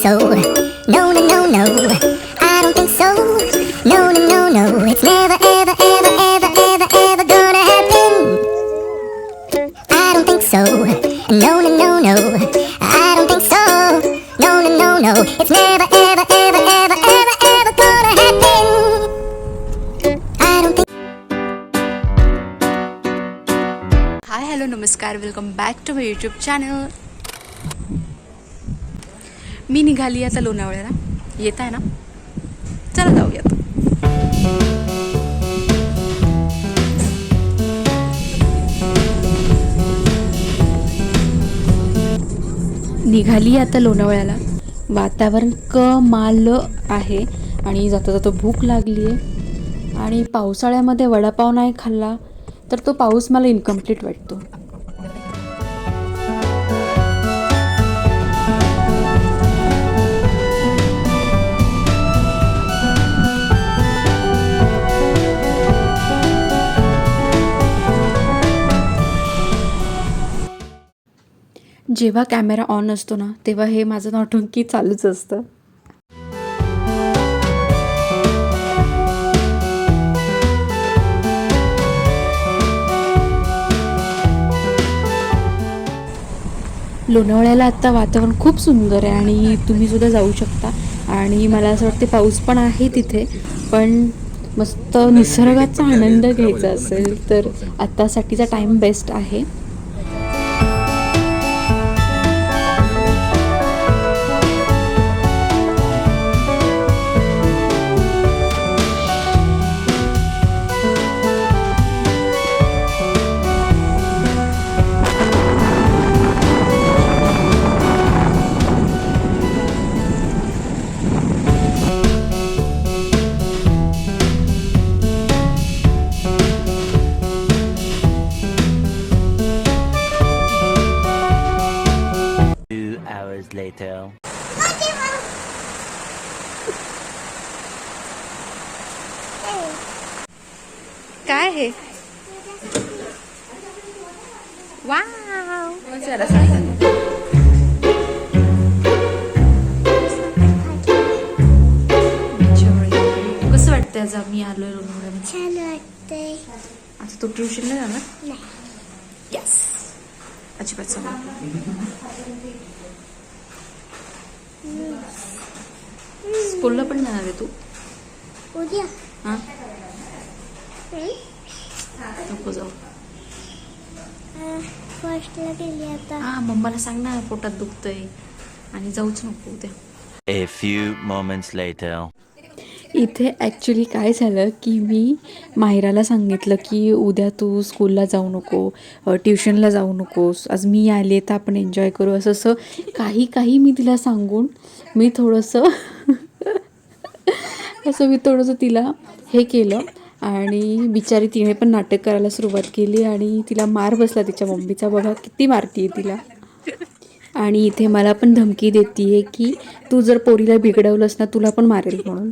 so. No, no, no, no. I don't think so. No, no, no, no. It's never, ever, ever, ever, ever, ever gonna happen. I don't think so. No, no, no, no. I don't think so. No, no, no, no. It's never, ever, ever, ever, ever, ever gonna happen. I don't think. Hi hello नमस्कार, welcome back to my YouTube channel. मी निघाली आता लोणावळ्याला. येत आहे ना, चला जाऊयात. निघाली आता लोणावळ्याला. वातावरण कमाल आहे आणि जाता जाता भूक लागली आहे. आणि पावसाळ्यामध्ये वडापाव नाही खाल्ला तर तो पाऊस मला इनकम्प्लीट वाटतो. जेव्हा कॅमेरा ऑन असतो ना तेव्हा हे माझं नौटंकी चालूच असतं. लोणावळ्याला आत्ता वातावरण खूप सुंदर आहे आणि तुम्ही सुद्धा जाऊ शकता. आणि मला असं वाटते पाऊस पण आहे तिथे, पण मस्त निसर्गाचा आनंद घ्यायचा असेल तर आत्तासाठीचा टाईम बेस्ट आहे. Later. काय हे? वाव, जरा सांग. कसं वाटतंय आज आम्ही आलोय लोणावळ्यामध्ये? छान वाटतंय. आता तू ट्युशनला जाणार? नाही. यस, अजिबात सांग. स्कूलला पण जाणार आहे तू? उद्या हां, नको जाऊ. फर्स्टला गेली आता. हां, मम्माला सांग ना पोटात दुखतंय आणि जाऊच नको उद्या. A few moments later. इथे ॲक्च्युली काय झालं की मी माहिराला सांगितलं की उद्या तू स्कूलला जाऊ नको, ट्युशनला जाऊ नकोस, आज मी आले तर आपण एन्जॉय करू. असं असं काही मी तिला सांगून मी थोडंसं तिला हे केलं. आणि बिचारी तिने पण नाटक करायला सुरुवात केली आणि तिला मार बसला तिच्या मम्मीचा. बघा किती मारतीये तिला. आणि इथे मला पण धमकी देतीये की तू जर पोरीला बिघडवलंस ना तुला पण मारेल म्हणून.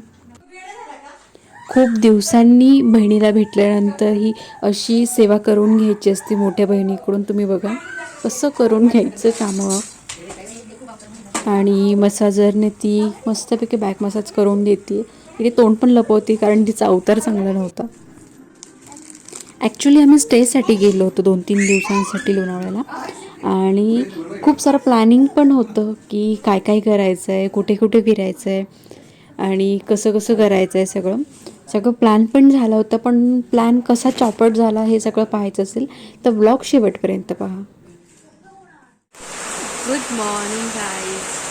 खूप दिवसांनी बहिणीला भेटल्यानंतर ही अशी सेवा करून घ्यायची असते मोठ्या बहिणीकडून. तुम्ही बघा कसं करून घ्यायचं कामं. आणि मसाजरने ती मस्तपैकी बॅक मसाज करून देते. तिथे तोंड पण लपवते कारण तिचा अवतार चांगला नव्हता. ॲक्च्युली आम्ही स्टेसाठी गेलो होतो 2-3 दिवसांसाठी लोणावळ्याला. आणि खूप सारं प्लॅनिंग पण होतं की काय काय करायचं आहे, कुठे कुठे फिरायचं आहे आणि कसं कसं करायचं आहे. सगळं प्लॅन पण झालं होतं. पण प्लॅन कसा चॉपट झाला हे सगळं पाहायचं असेल तर ब्लॉग शेवटपर्यंत पहा. Good morning guys.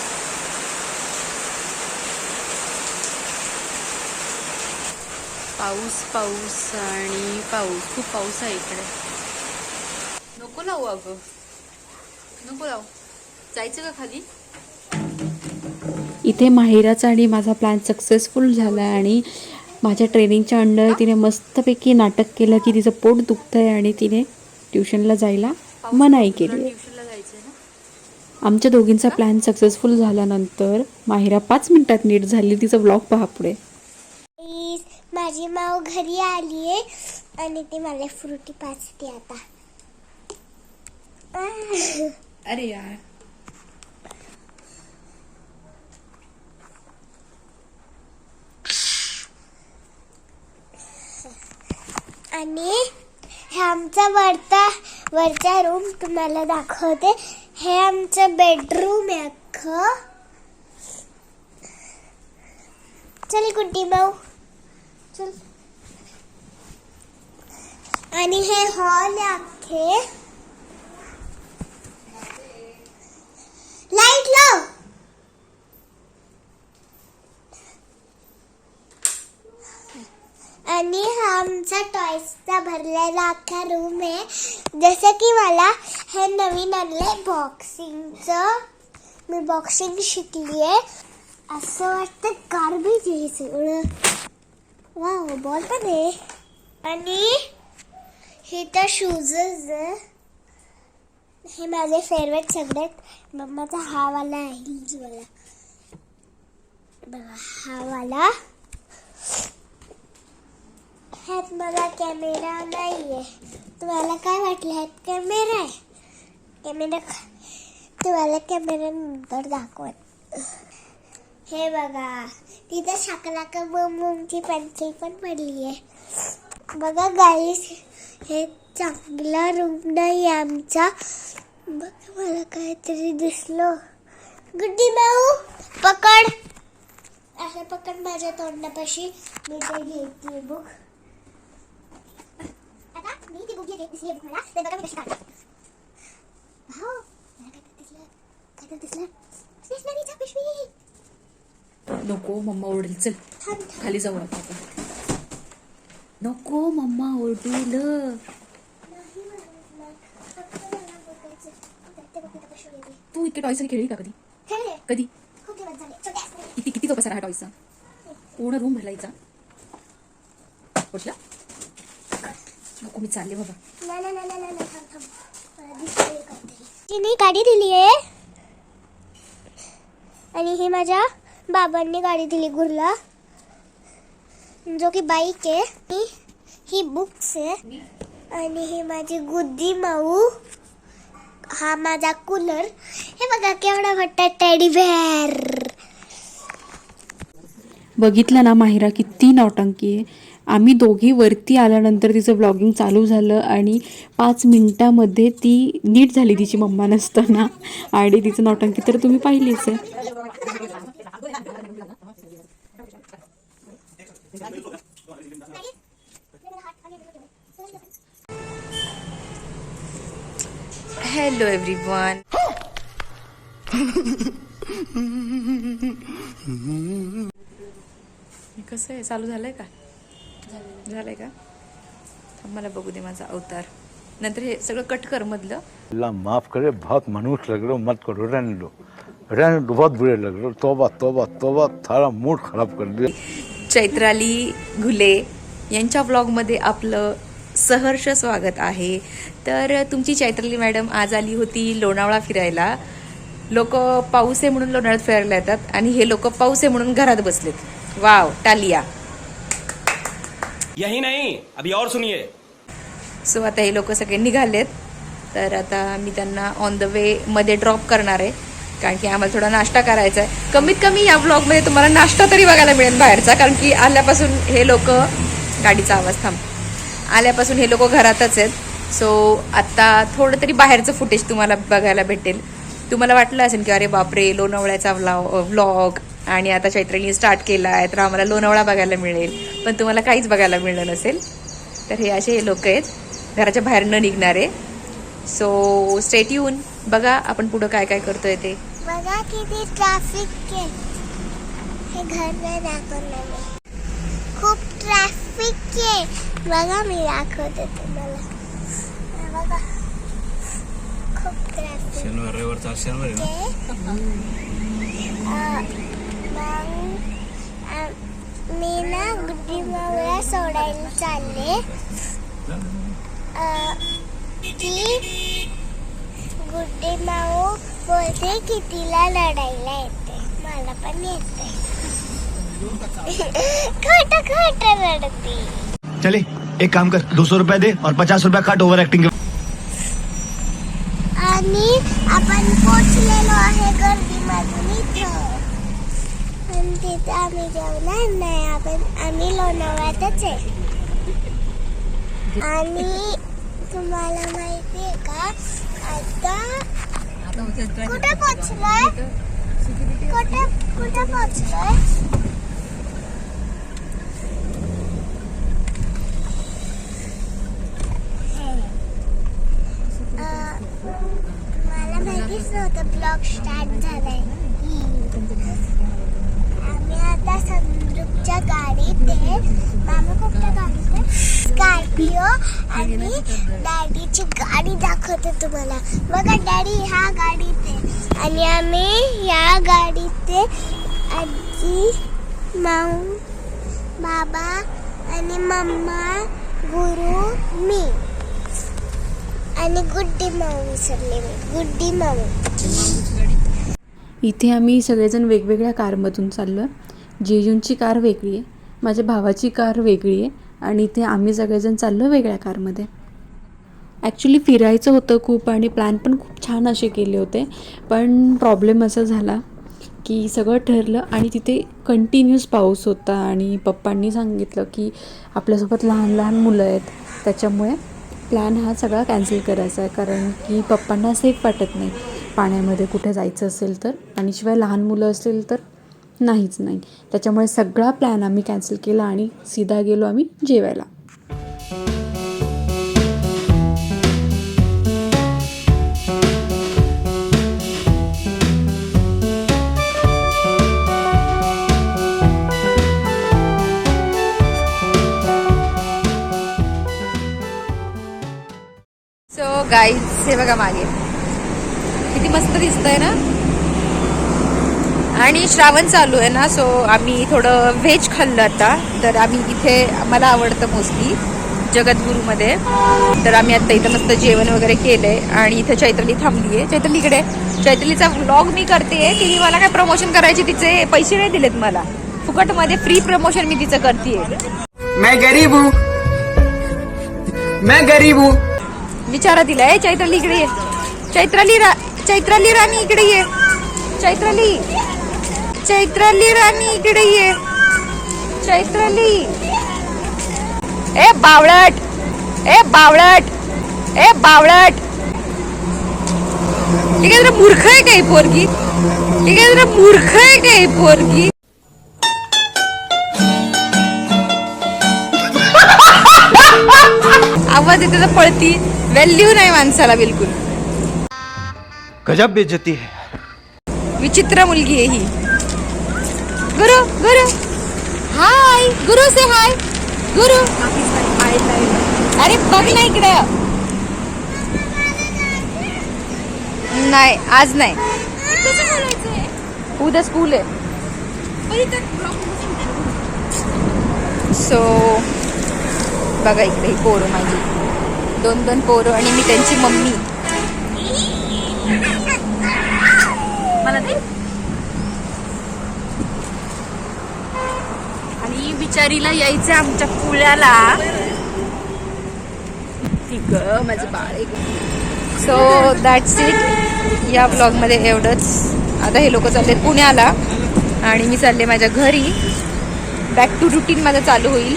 पाऊस आणि पाऊस, खूप पाऊस आहे इकडे. नको लावू अगं, नको लावू. जायचं का खाली? इथे माहिराचा आणि माझा प्लॅन सक्सेसफुल झाला आणि माझ्या ट्रेनिंगच्या अंडर तिने मस्तपैकी नाटक केलं की तिचं पोट दुखतं आहे आणि तिने ट्युशनला जायला मनाई केली. आमच्या दोघींचा प्लॅन सक्सेसफुल झाल्यानंतर माहिरा 5 मिनिटात नीट झाली. तिचा व्लॉग पहा पुढे. माझी माऊ घरी आली आहे आणि ती मला फ्रुटी पाजते आता. अरे यार, आणि हे आमचा वरचा रूम तुम्हाला दाखवते. हे आमचं बेडरूम आहे अख्खं. चल गुड्डी माऊ चल. आणि हे हॉल आहे अख्खे. लाईट लाव. आणि हा आमचा टॉयसचा भरलेला अख्खा रूम आहे. जसं की मला हे नवीन आणले बॉक्सिंगचं. मी बॉक्सिंग शिकली आहे. असं वाटतं गार्बेज आहे सगळं. वाव बॉल पण आहे. आणि हे तर शूजच आहे. हे माझे फेवरेट सगळ्यात. मम्माचा हा वाला आहे हिल्सवाला. बघा हा वाला. ह्यात मला कॅमेरा नाही आहे. तुम्हाला काय वाटलं ह्यात कॅमेरा आहे? तुम्हाला कॅमेरा नंतर दाखवत. हे बघा तिथं शाकलाका बम बमची पेन्सिल पण पडली आहे. बघा गाईस हे चांगला रूम नाही आमचा. बघा मला काहीतरी दिसलं. गुड्डी माऊ पकड. असं पकड माझ्या तोंडापाशी. मी ते घेते बुक. आता मी ती बुक घेते. दिसली बुक मला. ते बघा मी कशी काढते. हो काय दिसलं स्टेशनरीचा पिशवी. नको मम्मा ओरडेल. चल खाली जाऊ आता. नको मम्मा ओरडेल. तू इतके टॉयस खेळली का कधी? कधी? किती तो पसारा हा टॉयसचा. पूर्ण रूम भरलायचा. पोचला नको मी चालले बाबा. तिने गाडी दिली आहे. आणि ही माझ्या बाबांनी गाडी दिली गुरला, जो की बाईक आहे. ही बुक्स आहे. आणि ही माझी गुड्डी माऊ. हा माझा कूलर. हे बघा केवढा मोठा टेडी बेअर. बघितलं ना माहिरा किती नौटंकी आहे. आम्ही दोघी वरती आल्यानंतर तिचं व्लॉगिंग चालू झालं आणि 5 मिनिटामध्ये ती नीट झाली तिची मम्मा नसताना. आणि तिचं नौटंकी तर तुम्ही पाहिलीच आहे. Hello everyone. कसं आहे चालू झालंय का? झालंय का? मला बघू दे माझा अवतार. नंतर हे सगळं कट कर मधलं. अल्लाह माफ करे, बहुत मनुष्य लग रहे हो, मत करो, रहने दो, बहुत बुरे लग रहे हो. तौबा तौबा तौबा, थारा मूड खराब कर दिया. चैत्राली घुले यांच्या व्लॉगमध्ये आपलं सहर्ष स्वागत आहे. तर तुमची चैत्राली मॅडम आज आली होती लोणावळा फिरायला. लोक पाऊस आहे म्हणून लोणावळ्यात फिरायला येतात आणि हे लोक पाऊस आहे म्हणून घरात बसलेत. Wow Talia. यही नहीं अभी और सुनिए. सो आता हे लोक सगळे निघालेत. तर आता मी त्यांना ऑन द वे मध्ये ड्रॉप करणार आहे, कारण की आम्हाला थोडा नाश्ता करायचा आहे. कमीत कमी या व्लॉगमध्ये तुम्हाला नाश्ता तरी बघायला मिळेल बाहेरचा, कारण की आल्यापासून हे लोक गाडीचा आवाज थांब आल्यापासून हे लोक घरातच आहेत. सो आता थोडं तरी बाहेरचं फुटेज तुम्हाला बघायला भेटेल. तुम्हाला वाटलं असेल की अरे बापरे लोणावळ्याचा व्लॉग आणि आता चैत्रालीने स्टार्ट केला आहे तर आम्हाला लोणावळा बघायला मिळेल, पण तुम्हाला काहीच बघायला मिळलं नसेल. तर हे असे लोक आहेत घराच्या बाहेर न निघणारे. So stay tune. बघा आपण पुढं काय काय करतोय ते. बघा किती ट्रॅफिक आहे. हे घर नाही दाखवलं मी. खूप ट्रॅफिक आहे. बघा मी दाखवते तुम्हाला. बघा खूप ट्रॅफिक. शनिवार रविवारचा शनिवार मी ना गुड्डी माऊला सोडायला चालले. की गुड्डी माऊ बोलते की तिला लढायला येते. मला पण येते. खोटं खोटं रडते. चले एक काम कर, 200 रुपया दे और 50 रुपया काट ओव्हर ऍक्टिंग. आणि आपण पोचलेलो आहे गर्दीमधून इथं. पण तिथं आम्ही जेवणार नाही. आम्ही लोणावळ्यातच आहे. आणि तुम्हाला माहिती आहे का आता कुठे पोहोचलोय कुठे पोहोचलोय मला माहितीच नव्हतं ब्लॉग स्टार्ट झालाय. आम्ही आता संदूकच्या गाडीत आहे. मामा कुठल्या गाडीत आहे? स्कॉर्पिओ. आणि डॅडीची गाडी दाखवते तुम्हाला. बघा डॅडी ह्या गाडीत आहे आणि आम्ही या गाडीत आहे. आजी, माऊ, बाबा आणि मम्मा, गुरु, मी आणि गुड्डी माऊ विसरले मी. गुड्डी माऊ. इथे आम्ही सगळेजण वेगवेगळ्या कारमधून चाललो आहे. जेजूंची कार वेगळी आहे, माझ्या भावाची कार वेगळी आहे आणि इथे आम्ही सगळेजण चाललो वेगळ्या कारमध्ये. ॲक्च्युली फिरायचं होतं खूप आणि प्लॅन पण खूप छान असे केले होते, पण प्रॉब्लेम असा झाला की सगळं ठरलं आणि तिथे कंटिन्यूस पाऊस होता आणि पप्पांनी सांगितलं की आपल्यासोबत लहान लहान मुलं आहेत, त्याच्यामुळे प्लॅन हा सगळा कॅन्सल करायचा आहे. कारण की पप्पांना सेफ वाटत नाही पाण्यामध्ये कुठे जायचं असेल तर, आणि शिवाय लहान मुलं असेल तर नाहीच नाही. त्याच्यामुळे सगळा प्लॅन आम्ही कॅन्सल केला आणि सीधा गेलो आम्ही जेवायला. सो गाईज हे बघा मागे किती मस्त दिसतंय ना. आणि श्रावण चालू आहे ना, सो आम्ही थोडं व्हेज खाल्लं आता. तर आम्ही इथे, मला आवडतं मोस्टली जगद्गुरूमध्ये, तर आम्ही आता इथं मस्त जेवण वगैरे केलंय आणि इथं चैत्रली थांबली आहे. चैत्रलीकडे चैत्रलीचा व्लॉग मी करते. तिने मला काय प्रमोशन करायचे, तिचे पैसे नाही दिलेत मला, फुकटमध्ये फ्री प्रमोशन मी तिचं करतेय. मैं गरीब हूँ. विचारा तिला, ए चैत्रली इकडे ये. चैत्रली राणी इकडे ये. चैत्रली राणी इकडे ये. चैत्रली. ए बावळट. ठीक आहे, जरा मूर्ख आहे काही पोरगी. आवाज येते तर पळती. व्हॅल्यू नाही माणसाला बिलकुल. गजब बेइज्जती है. विचित्र मुलगी आहे ही. गुरु हाय. गुरु से हाय. गुरु. अरे बघ ना इकडे. नाही आज नाही, उद्या स्कूल आहे. सो बघा इकडे ही पोरं माझी, 2 पोरं आणि मी त्यांची मम्मी. मला ते आणि बिचारीला यायचं आमच्या पुण्याला. ठीक आहे माझं बाळ. So that's it. या ब्लॉगमध्ये एवढंच. आता हे लोक चालले पुण्याला आणि मी चालले माझ्या घरी. बॅक टू रुटीन माझं चालू होईल.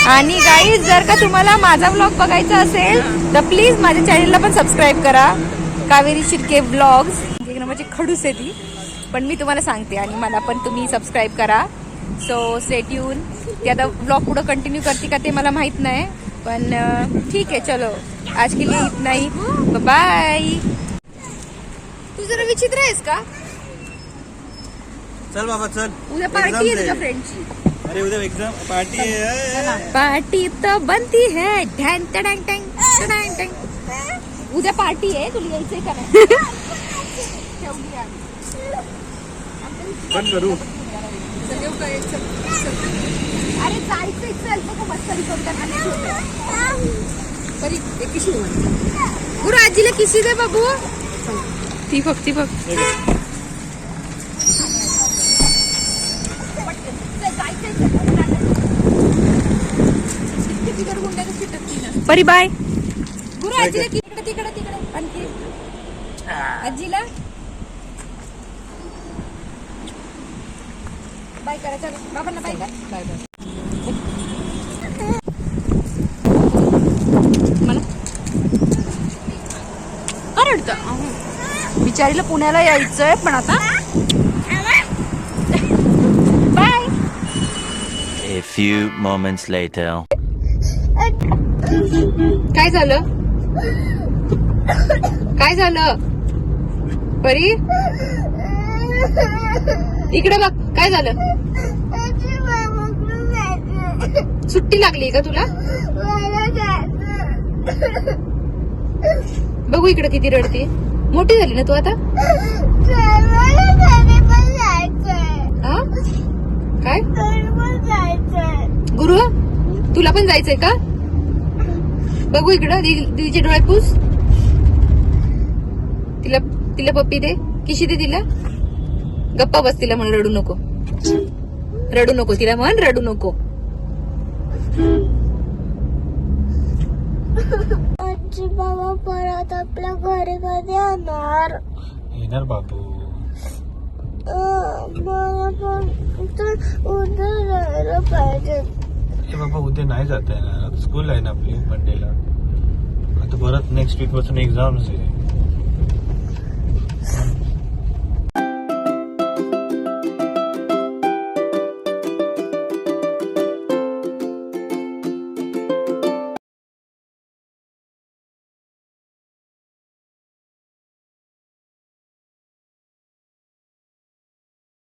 आणि गाईज, जर का तुम्हाला माझा व्लॉग बघायचा असेल तर प्लीज माझ्या चॅनलला पण सबस्क्राईब करा, कावेरी शिर्के व्लॉग्स. एक नंबरची खडूस आहे ती, पण मी तुम्हाला सांगते. आणि मला पण तुम्ही सबस्क्राईब करा. So stay tune. ती आता व्लॉग पुढं कंटिन्यू करते का ते मला माहीत नाही, पण ठीक आहे. चलो आज के लिए इतना ही. बाय. तू जरा विचित्र आहेस का? चल बाबा चल. उद्या पार्टी आहे तुझ्या फ्रेंडची. अरे उद्या एग्जाम पार्टी आहे. पार्टी तो बनती है. ढॅंग टँग टँग टँग. उद्या पार्टी आहे, तुला यायचंय का नाही? बंद करू. अरे जायचंय, चल बघ मस्करी करताना. गुरु आजीला किशी दे बाबू. ती बघ. परी बाय. गुरु आजीला तिकडे आणखी आजीला बाय करायचं. बाबांना बाय कर. बाय. बिचारीला पुण्याला यायचंय पण आता bye. A few moments later. काय झालं? काय झालं परी? इकडे बघ, काय झालं? सुट्टी लागली का तुला? बघू इकडे किती रडते. मोठी झाली ना तू आता? हा? काय गुरु, तुला पण जायचंय का? बघू इकडं, दीदीचे डोळे पुस. तिला तिला पप्पी दे, किशी दे तिला. गप्पा बस, तिला म्हण रडू नको, रडू नको, तिला म्हण रडू नको. आजी बाबा परत आपल्या घरी कधी येणार? येणार बाबू. मला पण उद्या जायला पाहिजे. बाबा उद्या नाही जाता येणार, स्कूल आहे ना आपली मंडेला. आता परत नेक्स्ट वीक पासून एक्झाम्स आहे.